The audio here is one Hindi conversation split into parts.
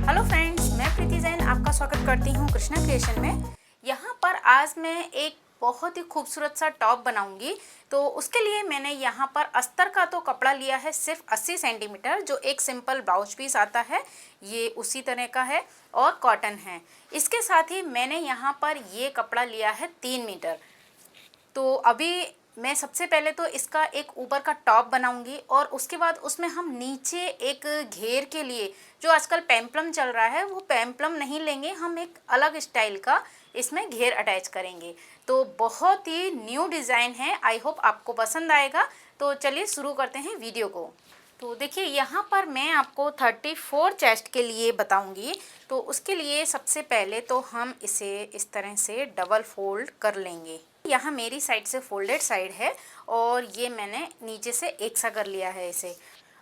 हेलो फ्रेंड्स, मैं प्रीति जैन आपका स्वागत करती हूँ कृष्णा क्रिएशन में। यहाँ पर आज मैं एक बहुत ही खूबसूरत सा टॉप बनाऊंगी। तो उसके लिए मैंने यहाँ पर अस्तर का तो कपड़ा लिया है सिर्फ 80 सेंटीमीटर, जो एक सिंपल ब्लाउज पीस आता है ये उसी तरह का है और कॉटन है। इसके साथ ही मैंने यहाँ पर ये कपड़ा लिया है 3 मीटर। तो अभी मैं सबसे पहले तो इसका एक ऊपर का टॉप बनाऊंगी और उसके बाद उसमें हम नीचे एक घेर के लिए, जो आजकल पेम्पलम चल रहा है, वो पेम्पलम नहीं लेंगे, हम एक अलग स्टाइल का इसमें घेर अटैच करेंगे। तो बहुत ही न्यू डिज़ाइन है, आई होप आपको पसंद आएगा। तो चलिए शुरू करते हैं वीडियो को। तो देखिए यहाँ पर मैं आपको 34 चेस्ट के लिए बताऊंगी। तो उसके लिए सबसे पहले तो हम इसे इस तरह से डबल फोल्ड कर लेंगे। यहाँ मेरी साइड से फोल्डेड साइड है और ये मैंने नीचे से एक सा कर लिया है इसे।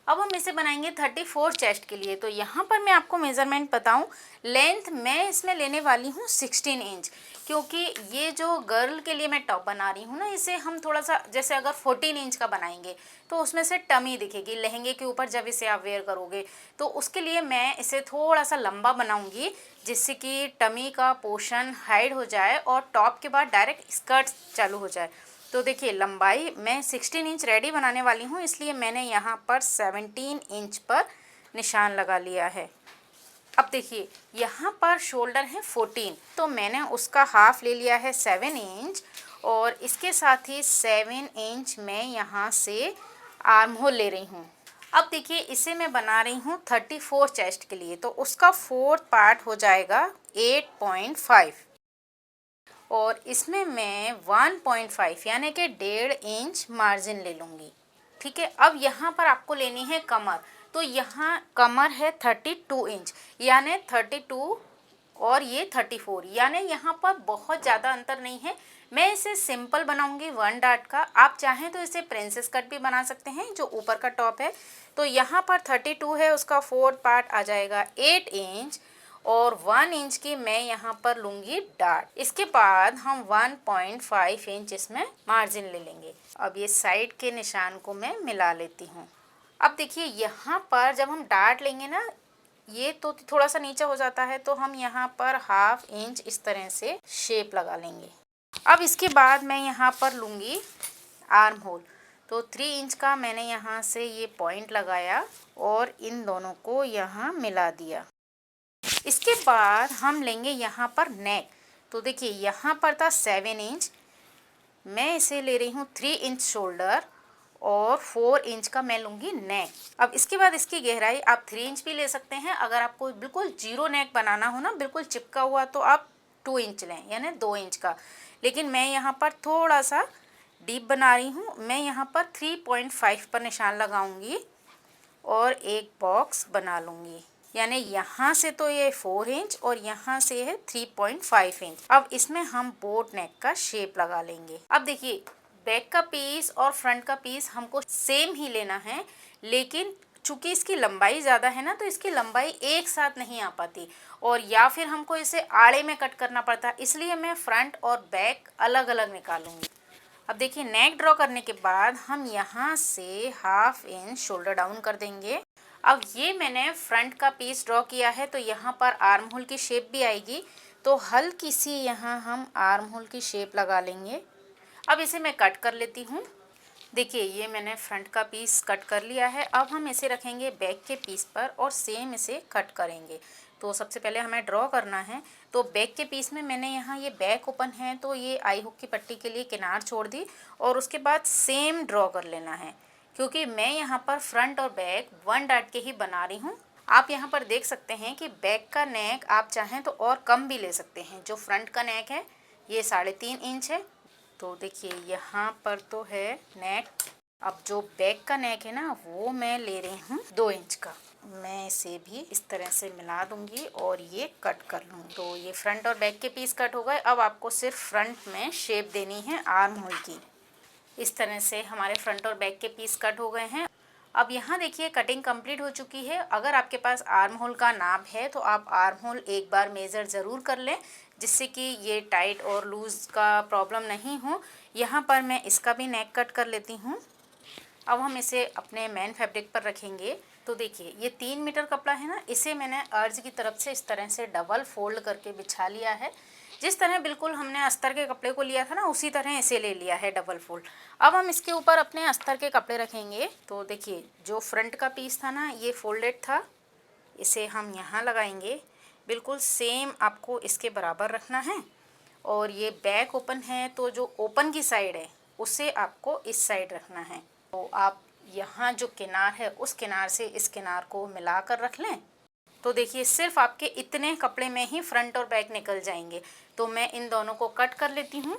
अब हम इसे बनाएंगे 34 चेस्ट के लिए। तो यहाँ पर मैं आपको मेज़रमेंट बताऊँ, लेंथ मैं इसमें लेने वाली हूँ 16 इंच, क्योंकि ये जो गर्ल के लिए मैं टॉप बना रही हूँ ना, इसे हम थोड़ा सा, जैसे अगर 14 इंच का बनाएंगे तो उसमें से टमी दिखेगी लहंगे के ऊपर जब इसे आप वेयर करोगे। तो उसके लिए मैं इसे थोड़ा सा लंबा बनाऊंगी, जिससे कि टमी का पोर्शन हाइड हो जाए और टॉप के बाद डायरेक्ट स्कर्ट चालू हो जाए। तो देखिए लंबाई मैं 16 इंच रेडी बनाने वाली हूँ, इसलिए मैंने यहाँ पर 17 इंच पर निशान लगा लिया है। अब देखिए यहाँ पर शोल्डर है 14, तो मैंने उसका हाफ ले लिया है 7 इंच और इसके साथ ही 7 इंच मैं यहाँ से आर्म होल ले रही हूँ। अब देखिए इसे मैं बना रही हूँ 34 चेस्ट के लिए, तो उसका फोर्थ पार्ट हो जाएगा 8.5 और इसमें मैं 1.5 यानी कि 1.5 इंच मार्जिन ले लूँगी। ठीक है, अब यहाँ पर आपको लेनी है कमर। तो यहाँ कमर है 32 इंच, यानी 32 और ये 34, यानी यहाँ पर बहुत ज़्यादा अंतर नहीं है। मैं इसे सिंपल बनाऊंगी 1 डार्ट का। आप चाहें तो इसे प्रिंसेस कट भी बना सकते हैं, जो ऊपर का टॉप है। तो यहाँ पर 32 है, उसका फोर्थ पार्ट आ जाएगा 8 इंच और 1 इंच की मैं यहाँ पर लूँगी डार्ट। इसके बाद हम 1.5 इंच इसमें मार्जिन ले लेंगे। अब ये साइड के निशान को मैं मिला लेती हूँ। अब देखिए यहाँ पर जब हम डार्ट लेंगे ना, ये तो थोड़ा सा नीचे हो जाता है, तो हम यहाँ पर हाफ इंच इस तरह से शेप लगा लेंगे। अब इसके बाद मैं यहाँ पर लूँगी आर्म होल। तो 3 इंच का मैंने यहाँ से ये पॉइंट लगाया और इन दोनों को यहाँ मिला दिया। इसके बाद हम लेंगे यहाँ पर नेक। तो देखिए यहाँ पर था 7 इंच, मैं इसे ले रही हूँ 3 इंच शोल्डर और 4 इंच का मैं लूँगी नेक। अब इसके बाद इसकी गहराई आप 3 इंच भी ले सकते हैं। अगर आपको बिल्कुल जीरो नेक बनाना हो ना, बिल्कुल चिपका हुआ, तो आप 2 इंच लें, यानी 2 इंच का। लेकिन मैं यहाँ पर थोड़ा सा डीप बना रही हूँ। मैं यहाँ पर 3.5 पर निशान लगाऊंगी और एक बॉक्स बना लूँगी, यानी यहाँ से तो ये 4 इंच और यहाँ से है 3.5 इंच। अब इसमें हम बोट नेक का शेप लगा लेंगे। अब देखिए बैक का पीस और फ्रंट का पीस हमको सेम ही लेना है, लेकिन चूंकि इसकी लंबाई ज़्यादा है ना, तो इसकी लंबाई एक साथ नहीं आ पाती और या फिर हमको इसे आड़े में कट करना पड़ता, इसलिए मैं फ्रंट और बैक अलग अलग निकालूंगी। अब देखिए नेक ड्रॉ करने के बाद हम यहाँ से हाफ इंच शोल्डर डाउन कर देंगे। अब ये मैंने फ्रंट का पीस ड्रॉ किया है, तो यहाँ पर आर्म होल की शेप भी आएगी, तो हल्की सी यहाँ हम आर्म होल की शेप लगा लेंगे। अब इसे मैं कट कर लेती हूँ। देखिए ये मैंने फ्रंट का पीस कट कर लिया है। अब हम इसे रखेंगे बैक के पीस पर और सेम इसे कट करेंगे। तो सबसे पहले हमें ड्रॉ करना है। तो बैक के पीस में मैंने यहाँ ये बैक ओपन है, तो ये आई हुक की पट्टी के लिए किनार छोड़ दी और उसके बाद सेम ड्रॉ कर लेना है, क्योंकि मैं यहाँ पर फ्रंट और बैक 1 डार्ट के ही बना रही हूँ। आप यहाँ पर देख सकते हैं कि बैक का नेक आप चाहें तो और कम भी ले सकते हैं। जो फ्रंट का नेक है ये 3.5 इंच है। तो देखिए यहाँ पर तो है नेक। अब जो बैक का नेक है ना, वो मैं ले रही हूँ 2 इंच का। मैं इसे भी इस तरह से मिला दूंगी और ये कट कर लूँगी। तो ये फ्रंट और बैक के पीस कट हो गए। अब आपको सिर्फ फ्रंट में शेप देनी है आर्म होल की। इस तरह से हमारे फ्रंट और बैक के पीस कट हो गए हैं। अब यहाँ देखिए कटिंग कंप्लीट हो चुकी है। अगर आपके पास आर्म होल का नाप है तो आप आर्म होल एक बार मेज़र ज़रूर कर लें, जिससे कि ये टाइट और लूज़ का प्रॉब्लम नहीं हो। यहाँ पर मैं इसका भी नेक कट कर लेती हूँ। अब हम इसे अपने मेन फैब्रिक पर रखेंगे। तो देखिए ये 3 मीटर कपड़ा है ना, इसे मैंने अर्ज की तरफ से इस तरह से डबल फोल्ड करके बिछा लिया है। जिस तरह बिल्कुल हमने अस्तर के कपड़े को लिया था ना, उसी तरह इसे ले लिया है डबल फोल्ड। अब हम इसके ऊपर अपने अस्तर के कपड़े रखेंगे। तो देखिए जो फ्रंट का पीस था ना, ये फोल्डेड था, इसे हम यहाँ लगाएंगे। बिल्कुल सेम आपको इसके बराबर रखना है। और ये बैक ओपन है, तो जो ओपन की साइड है उसे आपको इस साइड रखना है। तो आप यहाँ जो किनार है उस किनार से इस किनार को मिलाकर रख लें। तो देखिए सिर्फ आपके इतने कपड़े में ही फ्रंट और बैक निकल जाएंगे। तो मैं इन दोनों को कट कर लेती हूँ।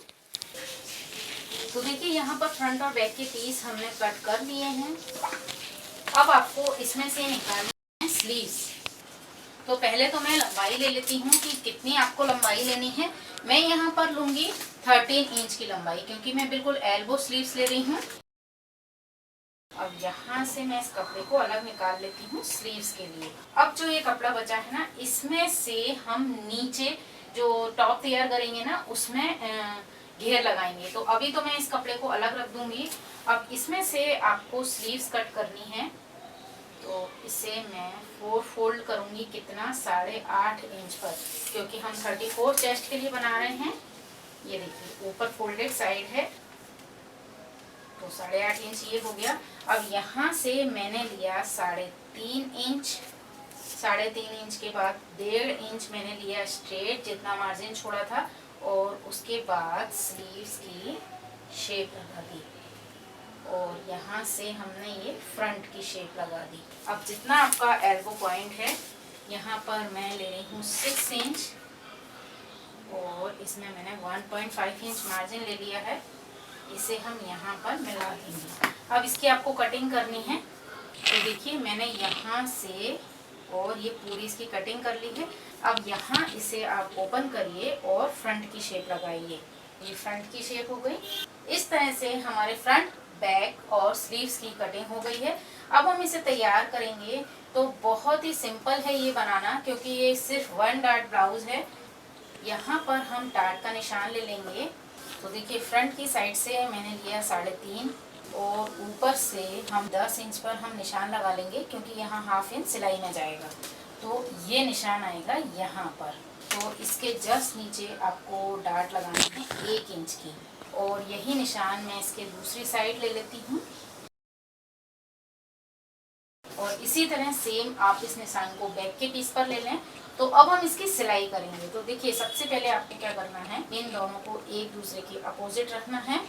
तो देखिए यहाँ पर फ्रंट और बैक के पीस हमने कट कर लिए हैं। अब आपको इसमें से निकालना है स्लीव्स। तो पहले तो मैं लंबाई ले लेती हूँ कि कितनी आपको लंबाई लेनी है। मैं यहाँ पर लूँगी 13 इंच की लंबाई, क्योंकि मैं बिल्कुल एल्बो स्लीव्स ले रही हूँ। अब यहाँ से मैं इस कपड़े को अलग निकाल लेती हूँ स्लीव्स के लिए। अब जो ये कपड़ा बचा है ना, इसमें से हम नीचे जो टॉप तैयार करेंगे ना, उसमें घेर लगाएंगे। तो अभी तो मैं इस कपड़े को अलग रख दूंगी। अब इसमें से आपको स्लीव्स कट करनी है। तो इसे मैं 4 फोल्ड करूंगी, कितना 8.5 इंच पर, क्योंकि हम 34 चेस्ट के लिए बना रहे हैं। ये देखिए ऊपर फोल्डेड साइड है, तो 8.5 इंच ये हो गया। अब यहाँ से मैंने लिया 3.5 इंच। 3.5 इंच के बाद 1.5 इंच मैंने लिया स्ट्रेट, जितना मार्जिन छोड़ा था, और उसके बाद स्लीव्स की शेप लगा दी। और यहाँ से हमने ये फ्रंट की शेप लगा दी। अब जितना आपका एल्बो पॉइंट है, यहाँ पर मैं ले रही हूँ 6 इंच, और इसमें मैंने 1.5 इंच मार्जिन ले लिया है। इसे हम यहाँ पर मिला देंगे। अब इसकी आपको कटिंग करनी है। तो देखिए मैंने यहाँ से और ये पूरी इसकी कटिंग कर ली है। अब यहाँ इसे आप ओपन करिए और फ्रंट की शेप लगाइए। ये फ्रंट की शेप हो गई। इस तरह से हमारे फ्रंट, बैक और स्लीव्स की कटिंग हो गई है। अब हम इसे तैयार करेंगे। तो बहुत ही सिंपल है ये बनाना, क्योंकि ये सिर्फ 1 डार्ट ब्लाउज है। यहाँ पर हम डार्ट का निशान ले लेंगे। तो देखिए फ्रंट की साइड से मैंने लिया 3.5, और ऊपर से हम 10 इंच पर हम निशान लगा लेंगे, क्योंकि यहाँ 1/2 इंच सिलाई में जाएगा। तो ये निशान आएगा यहाँ पर। तो इसके जस्ट नीचे आपको डार्ट लगानी है 1 इंच की, और यही निशान मैं इसके दूसरी साइड ले लेती हूँ। और इसी तरह सेम आप इस निशान को बैक के पीस पर ले लें। तो अब हम इसकी सिलाई करेंगे। तो देखिए सबसे पहले आपको क्या करना है, इन दोनों को एक दूसरे के अपोजिट रखना है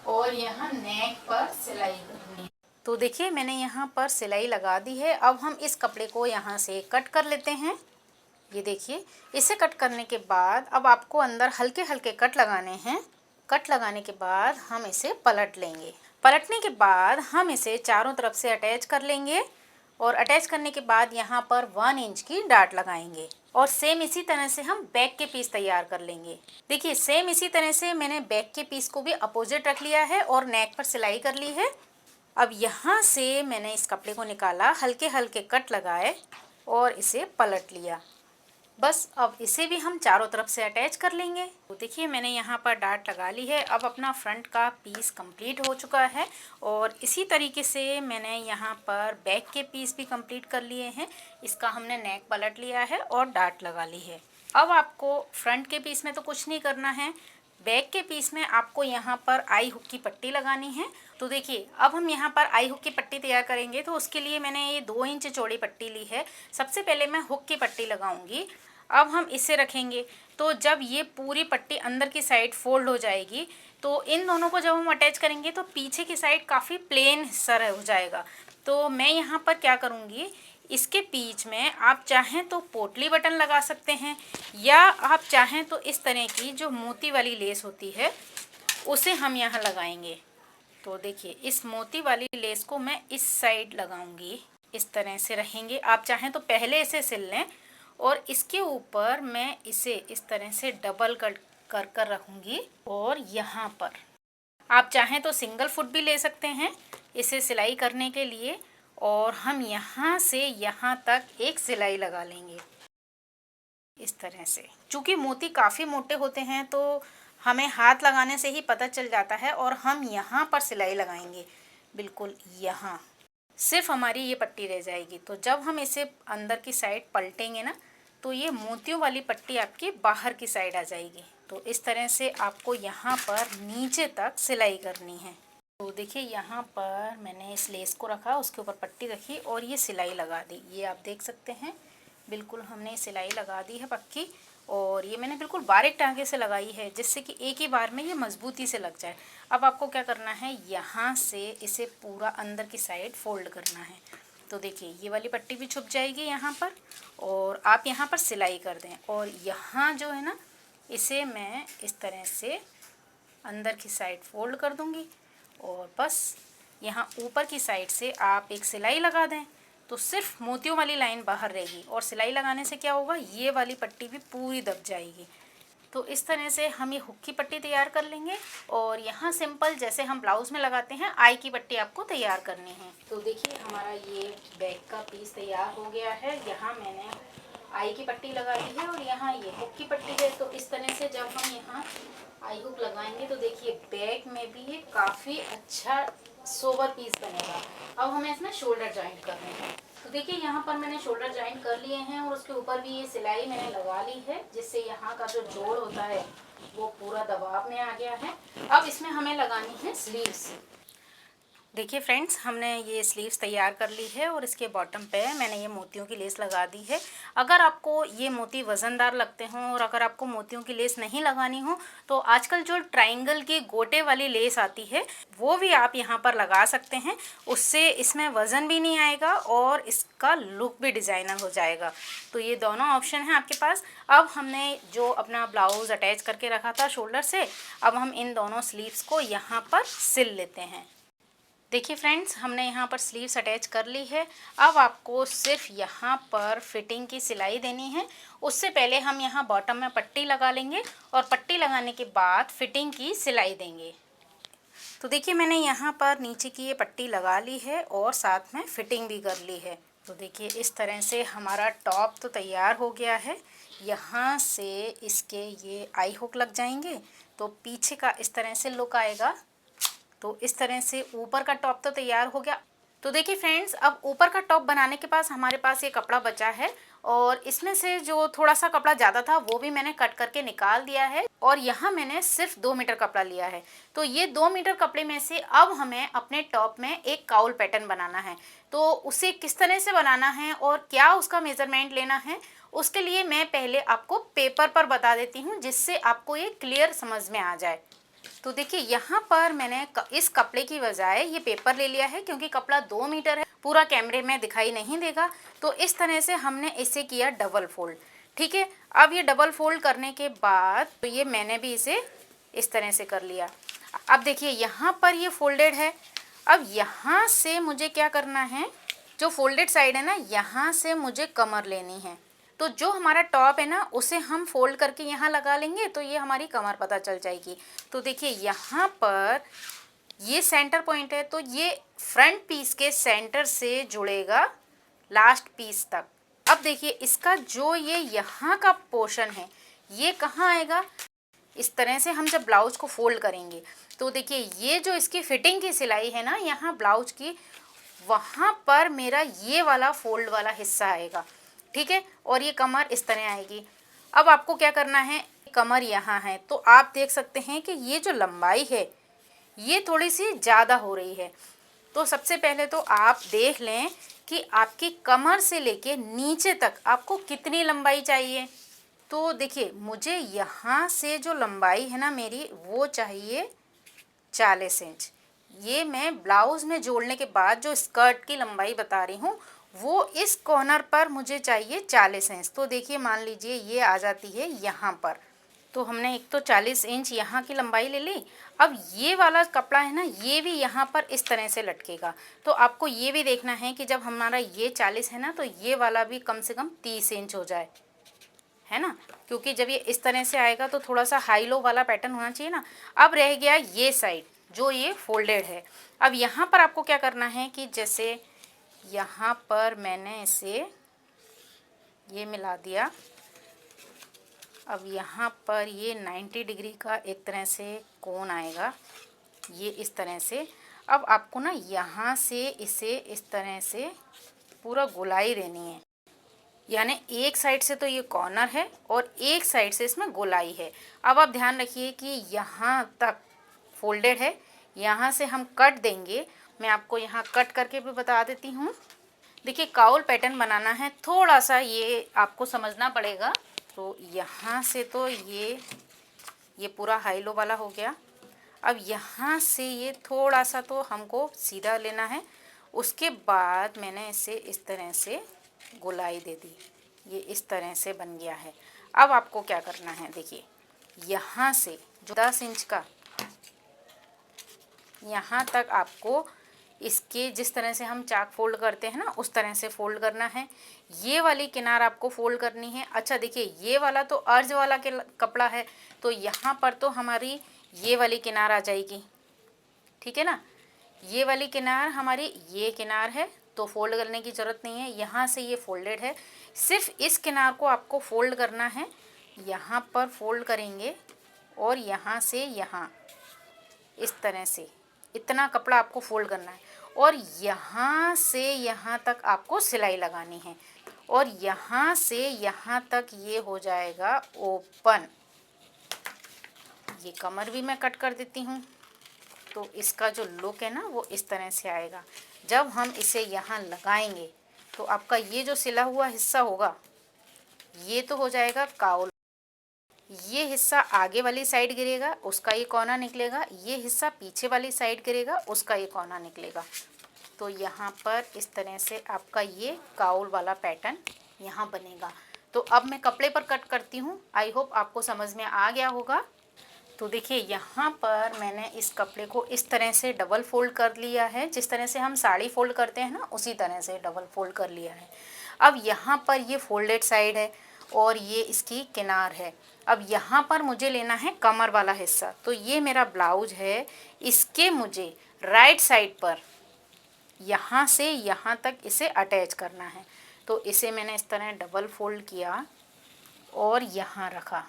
और यहाँ नेक पर सिलाई करनी है। तो देखिए मैंने यहाँ पर सिलाई लगा दी है। अब हम इस कपड़े को यहाँ से कट कर लेते हैं। ये देखिए इसे कट करने के बाद अब आपको अंदर हल्के हल्के कट लगाने हैं। कट लगाने के बाद हम इसे पलट लेंगे। पलटने के बाद हम इसे चारों तरफ से अटैच कर लेंगे, और अटैच करने के बाद यहाँ पर 1 इंच की डार्ट लगाएंगे। और सेम इसी तरह से हम बैक के पीस तैयार कर लेंगे। देखिए सेम इसी तरह से मैंने बैक के पीस को भी अपोजिट रख लिया है और नेक पर सिलाई कर ली है। अब यहाँ से मैंने इस कपड़े को निकाला, हल्के हल्के कट लगाए और इसे पलट लिया। बस अब इसे भी हम चारों तरफ से अटैच कर लेंगे। तो देखिए मैंने यहाँ पर डार्ट लगा ली है। अब अपना फ्रंट का पीस कंप्लीट हो चुका है, और इसी तरीके से मैंने यहाँ पर बैक के पीस भी कंप्लीट कर लिए हैं। इसका हमने नेक पलट लिया है और डार्ट लगा ली है। अब आपको फ्रंट के पीस में तो कुछ नहीं करना है, बैक के पीस में आपको यहाँ पर आई हुक की पट्टी लगानी है। तो देखिए अब हम यहाँ पर आई हुक की पट्टी तैयार करेंगे। तो उसके लिए मैंने ये 2 इंच चौड़ी पट्टी ली है। सबसे पहले मैं हुक की पट्टी लगाऊंगी। अब हम इसे रखेंगे। तो जब ये पूरी पट्टी अंदर की साइड फोल्ड हो जाएगी, तो इन दोनों को जब हम अटैच करेंगे तो पीछे की साइड काफ़ी प्लेन हिस्सा हो जाएगा। तो मैं यहाँ पर क्या करूँगी, इसके बीच में आप चाहें तो पोटली बटन लगा सकते हैं, या आप चाहें तो इस तरह की जो मोती वाली लेस होती है उसे हम यहाँ लगाएंगे। तो देखिए इस मोती वाली लेस को मैं इस साइड लगाऊंगी। इस तरह से रहेंगे। आप चाहें तो पहले इसे सिल लें, और इसके ऊपर मैं इसे इस तरह से डबल कट कर कर रखूँगी। और यहाँ पर आप चाहें तो सिंगल फुट भी ले सकते हैं इसे सिलाई करने के लिए, और हम यहाँ से यहाँ तक एक सिलाई लगा लेंगे इस तरह से। चूँकि मोती काफ़ी मोटे होते हैं तो हमें हाथ लगाने से ही पता चल जाता है, और हम यहाँ पर सिलाई लगाएंगे। बिल्कुल यहाँ सिर्फ हमारी ये पट्टी रह जाएगी। तो जब हम इसे अंदर की साइड पलटेंगे ना, तो ये मोतियों वाली पट्टी आपकी बाहर की साइड आ जाएगी। तो इस तरह से आपको यहाँ पर नीचे तक सिलाई करनी है। तो देखिए यहाँ पर मैंने इस लेस को रखा, उसके ऊपर पट्टी रखी और ये सिलाई लगा दी। ये आप देख सकते हैं, बिल्कुल हमने सिलाई लगा दी है पक्की। और ये मैंने बिल्कुल बारीक टाँके से लगाई है, जिससे कि एक ही बार में ये मजबूती से लग जाए। अब आपको क्या करना है, यहाँ से इसे पूरा अंदर की साइड फोल्ड करना है। तो देखिए ये वाली पट्टी भी छुप जाएगी यहाँ पर, और आप यहाँ पर सिलाई कर दें। और यहाँ जो है ना, इसे मैं इस तरह से अंदर की साइड फोल्ड कर दूँगी और बस यहाँ ऊपर की साइड से आप एक सिलाई लगा दें, तो सिर्फ मोतियों वाली लाइन बाहर रहेगी। और सिलाई लगाने से क्या होगा, ये वाली पट्टी भी पूरी दब जाएगी। तो इस तरह से हम ये हुक की पट्टी तैयार कर लेंगे। और यहाँ सिंपल जैसे हम ब्लाउज़ में लगाते हैं, आई की पट्टी आपको तैयार करनी है। तो देखिए हमारा ये बैक का पीस तैयार हो गया है। यहाँ मैंने आई की पट्टी लगा दी है और यहाँ ये हुक की पट्टी है। तो इस तरह से जब हम यहाँ आई हुक लगाएंगे तो देखिए बैक में भी ये काफ़ी अच्छा सोवर पीस बनेगा। अब हमें इसमें शोल्डर जॉइंट करने हैं। तो देखिए यहाँ पर मैंने शोल्डर जॉइंट कर लिए हैं और उसके ऊपर भी ये सिलाई मैंने लगा ली है, जिससे यहाँ का जो जोड़ होता है वो पूरा दबाव में आ गया है। अब इसमें हमें लगानी है स्लीव्स। देखिए फ्रेंड्स, हमने ये स्लीव्स तैयार कर ली है और इसके बॉटम पे मैंने ये मोतियों की लेस लगा दी है। अगर आपको ये मोती वज़नदार लगते हों और अगर आपको मोतियों की लेस नहीं लगानी हो, तो आजकल जो ट्रायंगल की गोटे वाली लेस आती है वो भी आप यहाँ पर लगा सकते हैं। उससे इसमें वज़न भी नहीं आएगा और इसका लुक भी डिज़ाइनर हो जाएगा। तो ये दोनों ऑप्शन हैं आपके पास। अब हमने जो अपना ब्लाउज़ अटैच करके रखा था शोल्डर से, अब हम इन दोनों स्लीव्स को यहाँ पर सिल लेते हैं। देखिए फ्रेंड्स, हमने यहाँ पर स्लीव्स अटैच कर ली है। अब आपको सिर्फ यहाँ पर फिटिंग की सिलाई देनी है। उससे पहले हम यहाँ बॉटम में पट्टी लगा लेंगे और पट्टी लगाने के बाद फिटिंग की सिलाई देंगे। तो देखिए मैंने यहाँ पर नीचे की ये पट्टी लगा ली है और साथ में फिटिंग भी कर ली है। तो देखिए इस तरह से हमारा टॉप तो तैयार हो गया है। यहाँ से इसके ये आई हुक लग जाएंगे तो पीछे का इस तरह से लुक आएगा। तो इस तरह से ऊपर का टॉप तो तैयार हो गया। तो देखिए फ्रेंड्स, अब ऊपर का टॉप बनाने के पास हमारे पास ये कपड़ा बचा है और इसमें से जो थोड़ा सा कपड़ा ज़्यादा था वो भी मैंने कट करके निकाल दिया है। और यहाँ मैंने सिर्फ 2 मीटर कपड़ा लिया है। तो ये 2 मीटर कपड़े में से अब हमें अपने टॉप में एक काउल पैटर्न बनाना है। तो उसे किस तरह से बनाना है और क्या उसका मेज़रमेंट लेना है, उसके लिए मैं पहले आपको पेपर पर बता देती हूँ, जिससे आपको ये क्लियर समझ में आ जाए। तो देखिए यहाँ पर मैंने इस कपड़े की बजाय ये पेपर ले लिया है, क्योंकि कपड़ा 2 मीटर है, पूरा कैमरे में दिखाई नहीं देगा। तो इस तरह से हमने इसे किया डबल फोल्ड। ठीक है, अब ये डबल फोल्ड करने के बाद तो ये मैंने भी इसे इस तरह से कर लिया। अब देखिए यहाँ पर ये फोल्डेड है। अब यहाँ से मुझे क्या करना है, जो फोल्डेड साइड है ना, यहाँ से मुझे कमर लेनी है। तो जो हमारा टॉप है ना, उसे हम फोल्ड करके यहाँ लगा लेंगे तो ये हमारी कमर पता चल जाएगी। तो देखिए यहाँ पर ये सेंटर पॉइंट है, तो ये फ्रंट पीस के सेंटर से जुड़ेगा लास्ट पीस तक। अब देखिए इसका जो ये यहाँ का पोर्शन है ये कहाँ आएगा, इस तरह से हम जब ब्लाउज को फोल्ड करेंगे तो देखिए ये जो इसकी फिटिंग की सिलाई है ना यहाँ ब्लाउज की, वहाँ पर मेरा ये वाला फोल्ड वाला हिस्सा आएगा। ठीक है, और ये कमर इस तरह आएगी। अब आपको क्या करना है, कमर यहाँ है तो आप देख सकते हैं कि ये जो लंबाई है ये थोड़ी सी ज़्यादा हो रही है। तो सबसे पहले तो आप देख लें कि आपकी कमर से लेके नीचे तक आपको कितनी लंबाई चाहिए। तो देखिए मुझे यहाँ से जो लंबाई है ना मेरी, वो चाहिए 40 इंच। ये मैं ब्लाउज़ में जोड़ने के बाद जो स्कर्ट की लंबाई बता रही हूँ, वो इस कॉर्नर पर मुझे चाहिए 40 इंच। तो देखिए मान लीजिए ये आ जाती है यहाँ पर। तो हमने एक तो 40 इंच यहाँ की लंबाई ले ली। अब ये वाला कपड़ा है ना, ये भी यहाँ पर इस तरह से लटकेगा। तो आपको ये भी देखना है कि जब हमारा ये 40 है ना, तो ये वाला भी कम से कम 30 इंच हो जाए, है ना, क्योंकि जब ये इस तरह से आएगा तो थोड़ा सा हाई लो वाला पैटर्न होना चाहिए ना। अब रह गया ये साइड जो ये फोल्डेड है। अब यहाँ पर आपको क्या करना है कि जैसे यहाँ पर मैंने इसे ये मिला दिया। अब यहाँ पर ये 90 डिग्री का एक तरह से कोण आएगा, ये इस तरह से। अब आपको ना यहाँ से इसे इस तरह से पूरा गोलाई देनी है, यानी एक साइड से तो ये कॉर्नर है और एक साइड से इसमें गोलाई है। अब आप ध्यान रखिए कि यहाँ तक फोल्डेड है, यहाँ से हम कट देंगे। मैं आपको यहाँ कट करके भी बता देती हूँ। देखिए काउल पैटर्न बनाना है, थोड़ा सा ये आपको समझना पड़ेगा। तो यहाँ से तो ये पूरा हाई लो वाला हो गया। अब यहाँ से ये थोड़ा सा तो हमको सीधा लेना है। उसके बाद मैंने इसे इस तरह से गोलाई दे दी, ये इस तरह से बन गया है। अब आपको क्या करना है, देखिए यहाँ से जो 10 इंच का यहाँ तक आपको इसके जिस तरह से हम चाक फोल्ड करते हैं ना, उस तरह से फोल्ड करना है। ये वाली किनार आपको फोल्ड करनी है। अच्छा देखिए, ये वाला तो अर्ज वाला के कपड़ा है, तो यहाँ पर तो हमारी ये वाली किनार आ जाएगी, ठीक है ना। ये वाली किनार हमारी ये किनार है, तो फोल्ड करने की ज़रूरत नहीं है। यहाँ से ये फोल्डेड है, सिर्फ इस किनार को आपको फोल्ड करना है। यहाँ पर फोल्ड करेंगे और यहाँ से यहाँ इस तरह से इतना कपड़ा आपको फोल्ड करना है और यहाँ से यहाँ तक आपको सिलाई लगानी है और यहाँ से यहाँ तक ये हो जाएगा ओपन। ये कमर भी मैं कट कर देती हूँ, तो इसका जो लुक है ना वो इस तरह से आएगा। जब हम इसे यहाँ लगाएंगे तो आपका ये जो सिला हुआ हिस्सा होगा ये तो हो जाएगा काउल। ये हिस्सा आगे वाली साइड गिरेगा, उसका ये कोना निकलेगा। ये हिस्सा पीछे वाली साइड गिरेगा, उसका ये कोना निकलेगा। तो यहाँ पर इस तरह से आपका ये काउल वाला पैटर्न यहाँ बनेगा। तो अब मैं कपड़े पर कट करती हूँ। आई होप आपको समझ में आ गया होगा। तो देखिए यहाँ पर मैंने इस कपड़े को इस तरह से डबल फोल्ड कर लिया है, जिस तरह से हम साड़ी फोल्ड करते हैं ना, उसी तरह से डबल फोल्ड कर लिया है। अब यहाँ पर ये फोल्डेड साइड है और ये इसकी किनार है। अब यहाँ पर मुझे लेना है कमर वाला हिस्सा। तो ये मेरा ब्लाउज है, इसके मुझे राइट साइड पर यहाँ से यहाँ तक इसे अटैच करना है। तो इसे मैंने इस तरह डबल फोल्ड किया और यहाँ रखा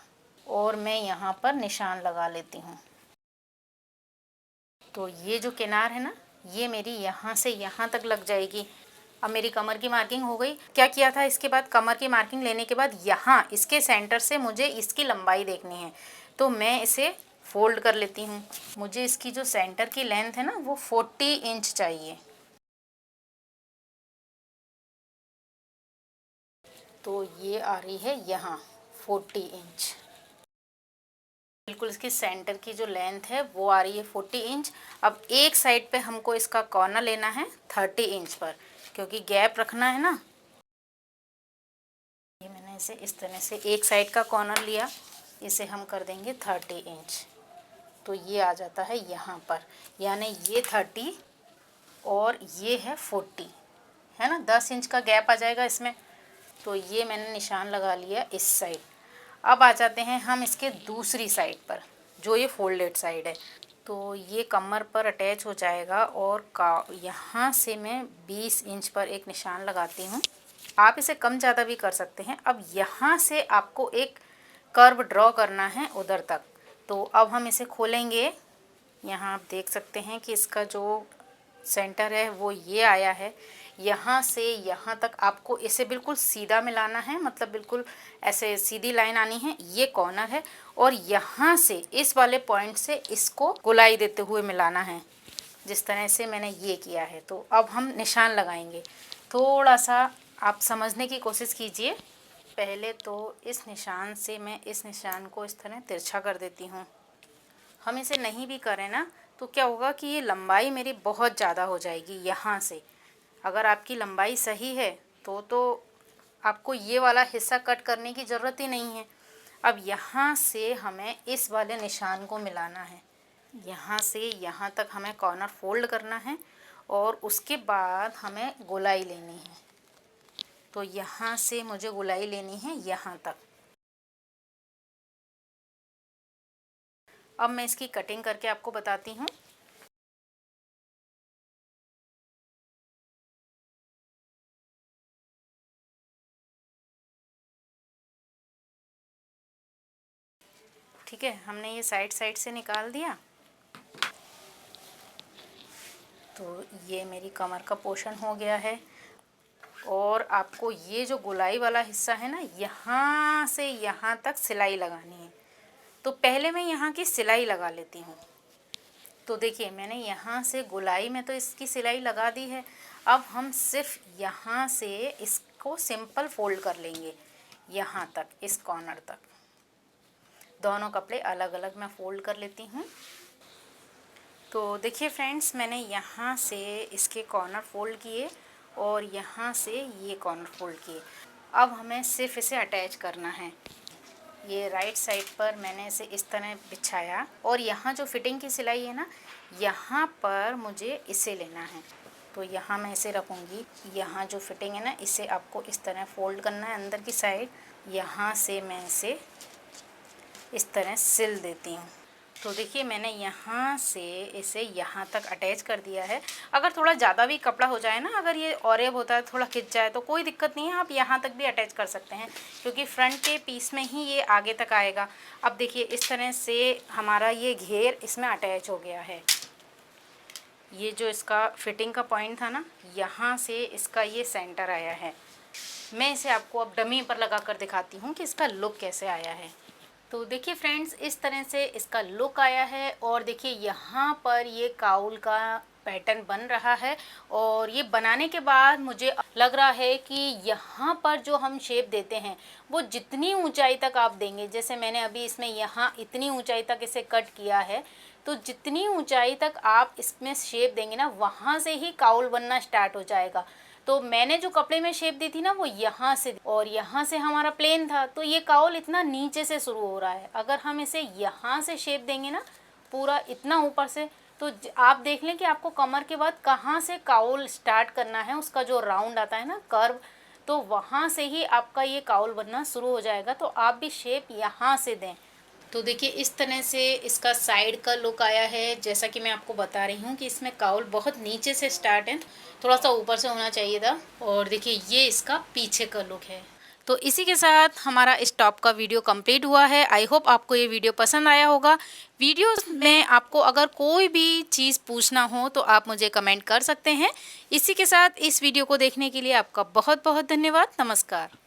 और मैं यहाँ पर निशान लगा लेती हूँ। तो ये जो किनार है ना, ये मेरी यहाँ से यहाँ तक लग जाएगी। अब मेरी कमर की मार्किंग हो गई। क्या किया था इसके बाद, कमर की मार्किंग लेने के बाद यहाँ इसके सेंटर से मुझे इसकी लंबाई देखनी है, तो मैं इसे फोल्ड कर लेती हूँ। मुझे इसकी जो सेंटर की लेंथ है ना वो 40 इंच चाहिए। तो ये आ रही है यहाँ 40 इंच। बिल्कुल इसकी सेंटर की जो लेंथ है वो आ रही है 40 इंच। अब एक साइड पे हमको इसका कॉर्नर लेना है 30 इंच पर, क्योंकि गैप रखना है ना। ये मैंने इसे इस तरह से एक साइड का कॉर्नर लिया, इसे हम कर देंगे 30 इंच। तो ये आ जाता है यहाँ पर, यानी ये 30 और ये है 40, है ना। 10 इंच का गैप आ जाएगा इसमें। तो ये मैंने निशान लगा लिया इस साइड। अब आ जाते हैं हम इसके दूसरी साइड पर, जो ये फोल्डेड साइड है। तो ये कमर पर अटैच हो जाएगा और यहाँ से मैं 20 इंच पर एक निशान लगाती हूँ। आप इसे कम ज़्यादा भी कर सकते हैं। अब यहाँ से आपको एक कर्व ड्रॉ करना है उधर तक। तो अब हम इसे खोलेंगे। यहाँ आप देख सकते हैं कि इसका जो सेंटर है वो ये आया है। यहाँ से यहाँ तक आपको इसे बिल्कुल सीधा मिलाना है, मतलब बिल्कुल ऐसे सीधी लाइन आनी है। ये कॉर्नर है और यहाँ से इस वाले पॉइंट से इसको गोलाई देते हुए मिलाना है, जिस तरह से मैंने ये किया है। तो अब हम निशान लगाएंगे। थोड़ा सा आप समझने की कोशिश कीजिए। पहले तो इस निशान से मैं इस निशान को इस तरह तिरछा कर देती हूँ। हम इसे नहीं भी करें ना तो क्या होगा कि ये लंबाई मेरी बहुत ज़्यादा हो जाएगी यहाँ से। अगर आपकी लंबाई सही है तो आपको ये वाला हिस्सा कट करने की ज़रूरत ही नहीं है। अब यहाँ से हमें इस वाले निशान को मिलाना है। यहाँ से यहाँ तक हमें कॉर्नर फोल्ड करना है और उसके बाद हमें गोलाई लेनी है। तो यहाँ से मुझे गोलाई लेनी है यहाँ तक। अब मैं इसकी कटिंग करके आपको बताती हूँ। ठीक है, हमने ये साइड से निकाल दिया। तो ये मेरी कमर का पोर्शन हो गया है। और आपको ये जो गोलाई वाला हिस्सा है ना, यहाँ से यहाँ तक सिलाई लगानी है। तो पहले मैं यहाँ की सिलाई लगा लेती हूँ। तो देखिए मैंने यहाँ से गोलाई में तो इसकी सिलाई लगा दी है। अब हम सिर्फ यहाँ से इसको सिंपल फोल्ड कर लेंगे यहाँ तक, इस कॉर्नर तक। दोनों कपड़े अलग अलग मैं फोल्ड कर लेती हूँ। तो देखिए फ्रेंड्स, मैंने यहाँ से इसके कॉर्नर फोल्ड किए और यहाँ से ये कॉर्नर फोल्ड किए। अब हमें सिर्फ इसे अटैच करना है। ये राइट साइड पर मैंने इसे इस तरह बिछाया और यहाँ जो फिटिंग की सिलाई है ना, यहाँ पर मुझे इसे लेना है। तो यहाँ मैं इसे रखूँगी। यहाँ जो फिटिंग है ना, इसे आपको इस तरह फोल्ड करना है अंदर की साइड। यहाँ से मैं इसे इस तरह सिल देती हूँ। तो देखिए मैंने यहाँ से इसे यहाँ तक अटैच कर दिया है। अगर थोड़ा ज़्यादा भी कपड़ा हो जाए ना, अगर ये ऑरेब होता है, थोड़ा खिंच जाए, तो कोई दिक्कत नहीं है, आप यहाँ तक भी अटैच कर सकते हैं, क्योंकि फ्रंट के पीस में ही ये आगे तक आएगा। अब देखिए इस तरह से हमारा ये घेर इसमें अटैच हो गया है। ये जो इसका फिटिंग का पॉइंट था ना, यहाँ से इसका ये सेंटर आया है। मैं इसे आपको अब डमी पर लगा कर दिखाती हूँ कि इसका लुक कैसे आया है। तो देखिए फ्रेंड्स, इस तरह से इसका लुक आया है। और देखिए यहाँ पर ये काउल का पैटर्न बन रहा है। और ये बनाने के बाद मुझे लग रहा है कि यहाँ पर जो हम शेप देते हैं वो जितनी ऊंचाई तक आप देंगे, जैसे मैंने अभी इसमें यहाँ इतनी ऊंचाई तक इसे कट किया है, तो जितनी ऊंचाई तक आप इसमें शेप देंगे ना, वहाँ से ही काउल बनना स्टार्ट हो जाएगा। तो मैंने जो कपड़े में शेप दी थी ना, वो यहाँ से, और यहाँ से हमारा प्लेन था, तो ये काउल इतना नीचे से शुरू हो रहा है। अगर हम इसे यहाँ से शेप देंगे ना पूरा इतना ऊपर से, तो आप देख लें कि आपको कमर के बाद कहाँ से काउल स्टार्ट करना है, उसका जो राउंड आता है ना, कर्व, तो वहाँ से ही आपका ये काउल बनना शुरू हो जाएगा। तो आप भी शेप यहाँ से दें। तो देखिए इस तरह से इसका साइड का लुक आया है। जैसा कि मैं आपको बता रही हूँ कि इसमें काउल बहुत नीचे से स्टार्ट है, थोड़ा सा ऊपर से होना चाहिए था। और देखिए ये इसका पीछे का लुक है। तो इसी के साथ हमारा इस टॉप का वीडियो कंप्लीट हुआ है। आई होप आपको ये वीडियो पसंद आया होगा। वीडियो में आपको अगर कोई भी चीज़ पूछना हो तो आप मुझे कमेंट कर सकते हैं। इसी के साथ इस वीडियो को देखने के लिए आपका बहुत बहुत धन्यवाद। नमस्कार।